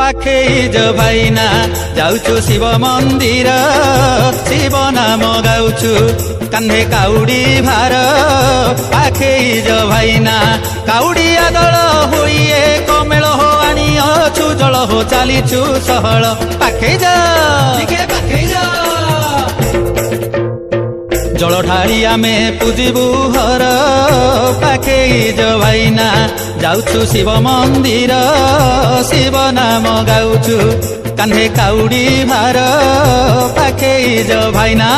पाखेज भाइना जाउछु शिव मंदिर शिव नाम गाउछु कान्हे काउडी भार पाखेज भाइना काउडिया दल होइए कमेल हो आनी अछु जल हो चालिछु सहल पाखेज जल ढाली आमे पूजिबु हर पाखेज भाइना जाउछु शिव मंदिर शिव नाम गाउछु कान्हे काउडी भार पाखेज भाइना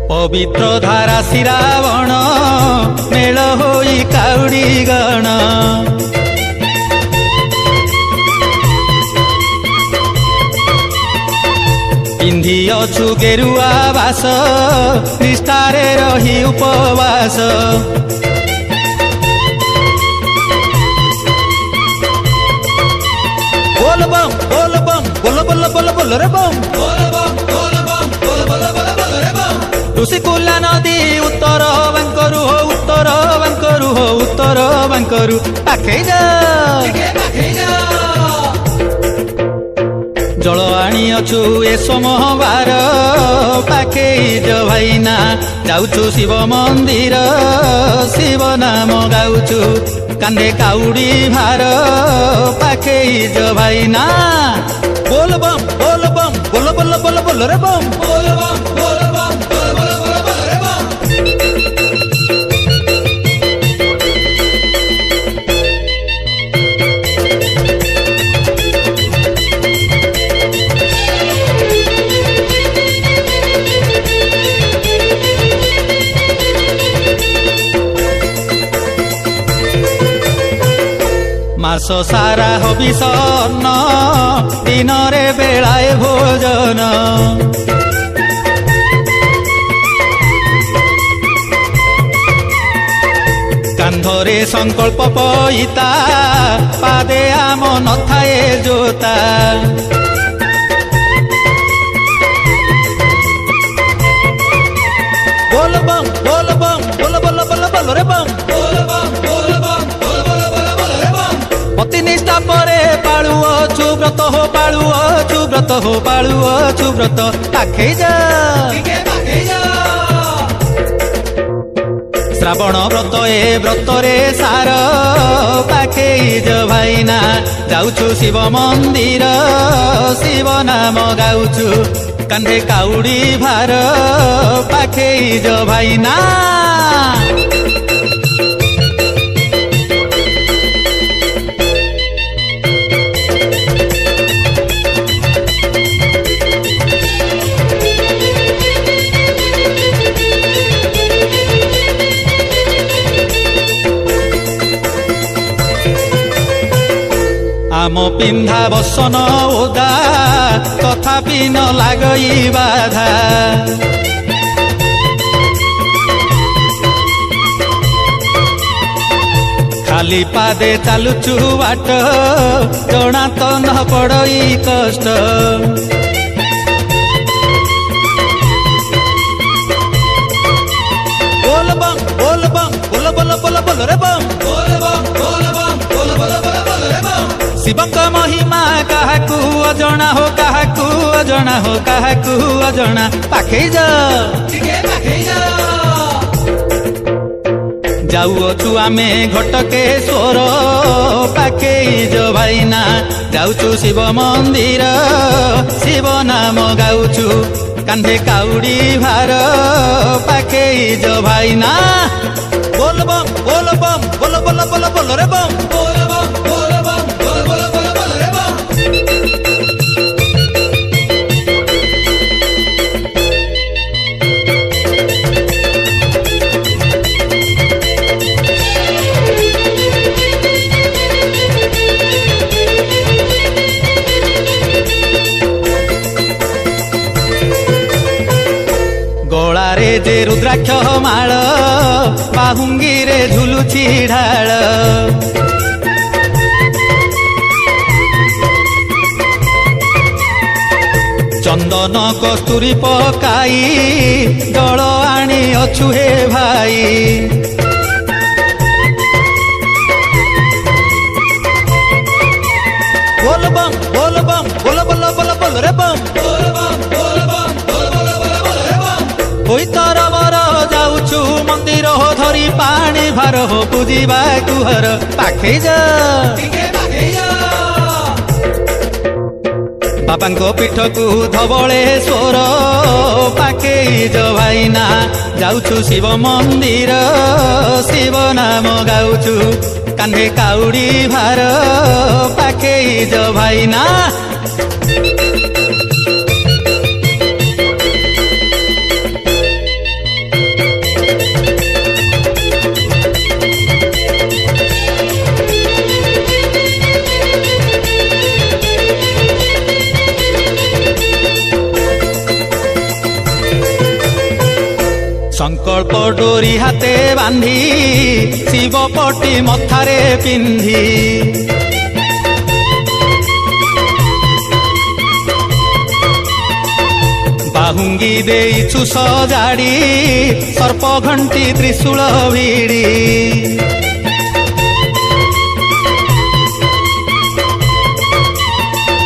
पवित्र धारा श्रावण मेल होई काउडी गण पिंधी अछु गेरुआ बास निष्ठारे रही उपवास बोल बम बोल बम बोल बोल बोल बोल रे बम बोल बम बोल बम बोल बोल बोल बोल रे बम ऋषिकुला नदी उत्तर बांकरु हो उत्तर बांकरु हो उत्तर बांकरु पाखेज जल आनी अछु ए सोमवार पाखेज भाइना जाउछु शिव मंदिर शिव नाम गाउछु कान्हे काउडी भार पाखेज भाइना बोल बम बोल बम बोल बोल बोल बोल रे बम बोल बम बोल बम बोल बोल बोल बोल रे बम मास सारा हबिषन दिन रे बेलाए भोजन कांधरे संकल्प पईता पादे आम नथाए जोता बोल बम बोल बम बोल बोल बोल बोल रे बम बोल बम बोल बम बोल बोल बोल बोल रे बम पति निष्ठा परे पाळु अछु व्रत हो पाळु अछु व्रत हो पाळु अछु व्रत पाखेज श्रावण व्रत ए व्रत रे सार पाखेज भाइना जाउछु शिव मंदिर शिव नाम गाउछु कान्हे काउडी भार पाखेज भाइना आम पिंधा बसन ओदा तथापि न लागई बाधा खाली पादे चालुचु बाट जଣା तो न पड़ई कष्ट बोल बम बोल बम बोल बोल बोल बोल रे बम बोल बम बोल बम बोल बोल बोल बोल रे बम शिवक महिमा काहाकू अजଣା हो काहाकू अजଣା हो काहाकू अजଣା पाखेज जाउछु आमे घटकेश्वर पाखेज भाइना जाउछु शिव मंदिर शिव नाम गाउछु कांधे काउडी भार पाखेई जो भाइना बोल बम बोल बम बोल बोल बोल बोल रे बम बोल बम बोल बम बोल बोल बोल बोल रे बम गोलारे जे रुद्राक्ष माळ बाहुंगी रे झुलुची ढाळ चंदन कस्तूरी पकाई जल आनी अछु हे भाई बोल बम बोल बम बोल बोल बोल बोल रे बम बोल बम बोल बम बोल बोल बोल बोल रे बम होई तरबर जाउछु मंदिर हो धरी पानी भार हो पूजिबा कुहर पाखे जा बाबांको पीठकू धवळेश्वर पाखेई जो भाइना जाउछु शिव मंदिर शिव नाम गाउछु कांधे काउडी भार पाखेई जो भाइना संकल्प डोरी हाथे बांधी शिवपटी मथारे पिंधी बाहुंगी देइछु सजाड़ी सर्प घंटी त्रिशूल भिड़ी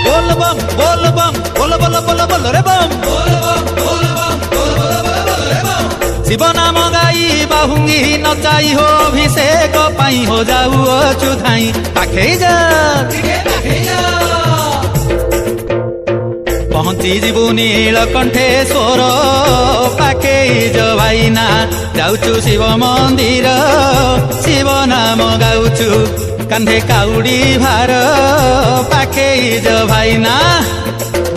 बोल बम बोल बम बोल बोल बोल बोल रे बम बोल बम बोल बम बोल बोल बोल बोल रे बम शिव नाम गाई बाहुंगी नचाई हो अभिषेक पाई हो जाऊ अचुधाई पाखे जा पहुंची जीवु नीलकंठेश्वर पाखेई जो भाइना जाउछु शिव मंदिर शिव नाम गाउछु कांधे काउडी भार पाखेई जो भाइना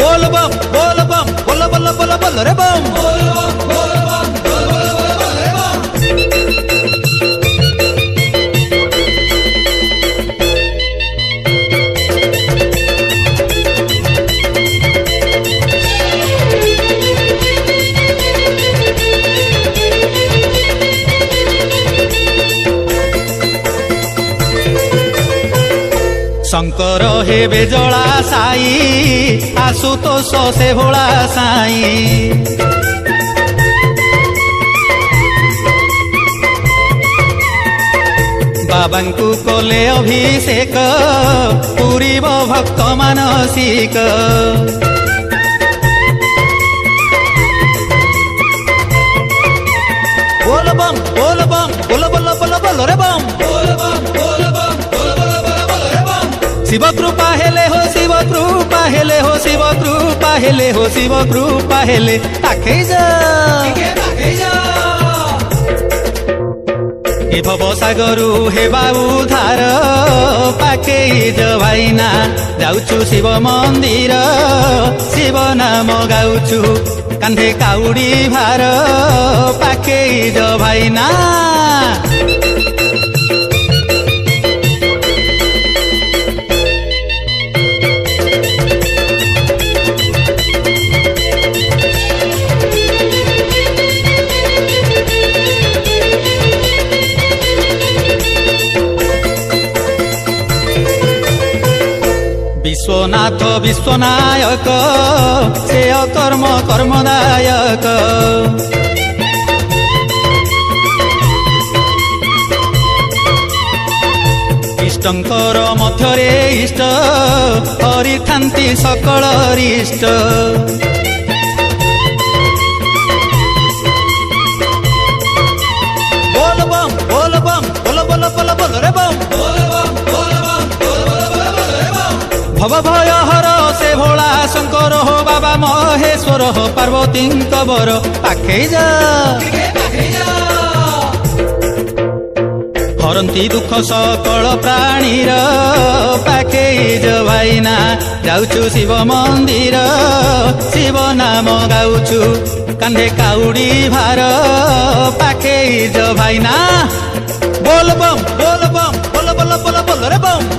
बोल बम बोल बम बोल बोल बोल बोल रे बम बोल बम बोल बम बोल बोल बोल बोल रे बम शंकर हे बेजला साई आशुतोष से भोला साई बाबांकु कोले अभिषेक पूरीब भक्त मानसिक बोल बम बोल बम बोल बोल बोल बोल रे बम बोल बम बोल बम बोल बोल बोल बोल रे बम शिव कृपा हेले हो शिव कृपा हेले हो शिव कृपा हेले हो शिव कृपा हेले पाखे जा ए भव सागरु हे बाबू धार पाखेई जो भाइना जाउछु शिव मंदिर शिव नाम गाउछु कांधे काउडी भार पाखेई जो भाइना विश्वनाथ विश्वनायक से कर्म कर्मदायक इष्टंकर मध्यरे इष्ट हरि थांती सकल इष्ट बोल बम बोल बम बोल बोल बोल बोल रे बम बोल बम बोल बम बोल बोल बोल बोल रे बम भव भय हर से भोला शंकर हो बाबा महेश्वर पार्वती बर पाखे जा हरती दुख सकल प्राणीर पाखे भाईना जाऊचु शिव मंदिर शिव नाम गाउचु कांधे काउडी भार पाखे भाईना बोल बम बोल बम बोल बोल बोल बोल रे बम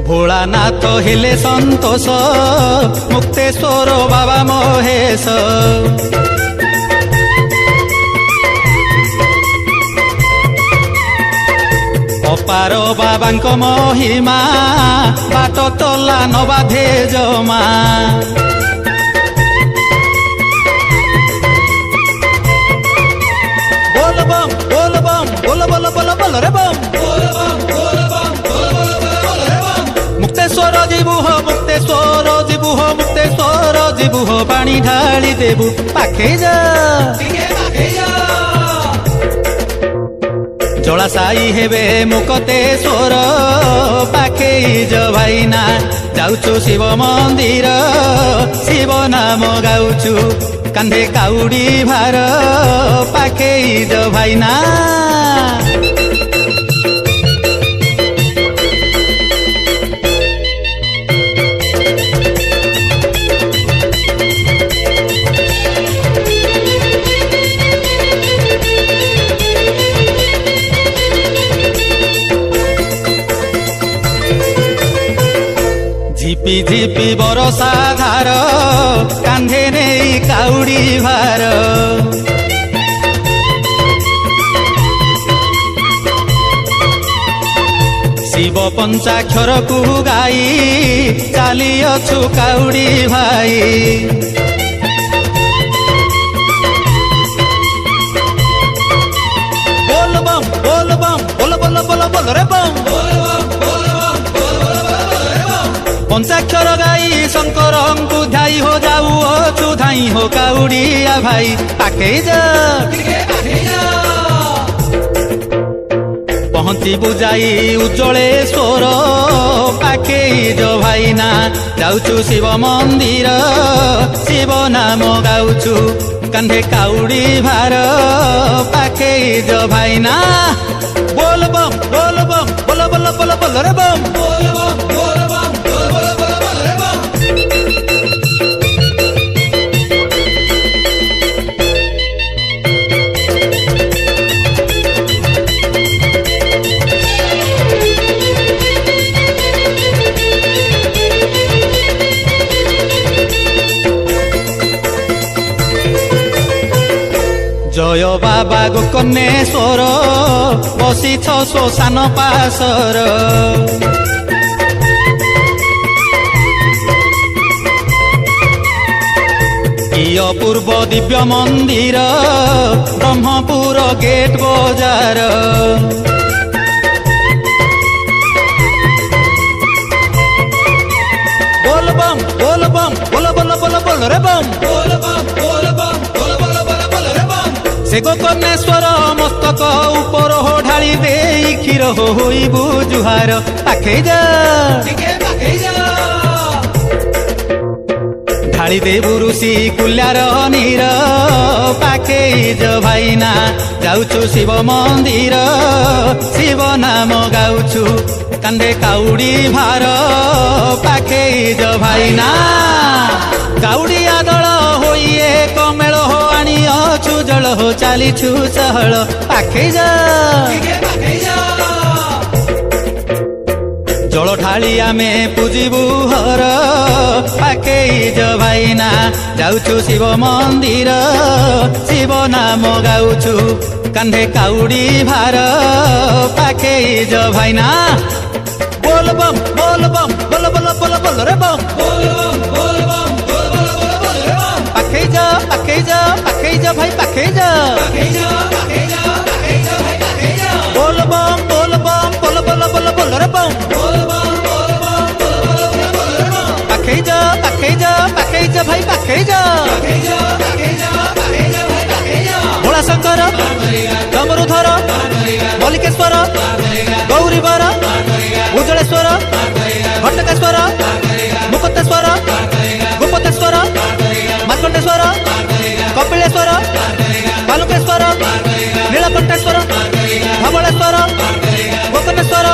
भोलानाथ हेले संतोष मुक्तेश्वर बाबा महेश अपार बाबांक महिमा बाट तला नबाधे जमा बोल बम बोल बम बोल बोल बोल बोल रे बम मुक्तेश्वर जीवु हो मुक्तेश्वर जीवु हो मुक्तेश्वर जीवु हो पानी ढाली देबु पाखे जा जलाशायी हेबे मुक्तेश्वर पाखे भाईना जाऊचु शिव मंदिर शिव नाम गाउचु कांधे काउडी भार पाखे भाईना झिपी झिपी बरसा धार कांधे नहीं काउडी भार शिव पंचाक्षर को गाई चाली अछु काउडी भाई बोल बम बोल बम बोल बोल बोल बोल रे बम पंचाक्षर गाई शंकर ध्याई हो जाऊ अछु धाई हो काउडिया भाई पाखे जा पहुंची बुझाई उज्जलेश्वर पाखे भाईना जाऊचु शिव मंदिर शिव नाम गाउचु कांधे काउडी भार पाखे भाईना बोल बम बोल बम बोल बोल बोल बोल रे बम जय बाबा गोकर्णेश्वर बसी श्मशान पासर इय पूर्व दिव्य मंदिर ब्रह्मपुर गेट बजार बोल बम बोल बम बोल बोल बोल बोल रे बम से गोकर्णेश्वर मस्तक ऊपर हो ढाली दे क्षीर होइबु जुहार पाखे जा ढाली देबु ऋषि कुल्यार नीर पाखे भाईना जाऊचु शिव मंदिर शिव नाम गाउचु कांधे काउडी भार पाखे भाईना काउडिया दल होइए कमेल हो आनी अछु जल हो चालीछु सहल पाखे जा जल ढाली आमे पूजिबु हर पाखे भाईना जाऊचु शिव मंदिर शिव नाम गाउचु कांधे काउडी भार पाखे भाईना बोल बम बोल बम बोल बोल बोल बोल रे बम पाखे जा भाई पाखे जा बोल बम बोल बम बोलबम पाखे जा भाई पाखे जा भोला शंकर डमरुधर मल्लिकेश्वर गौरीवर उज्जलेश्वर घटकेश्वर मुकुतेश्वर गुप्तेश्वर मार्कंडेश्वर कपिलेश्वर बालुकेश्वर नीलकंठेश्वर धवलेश्वर गोकर्णेश्वर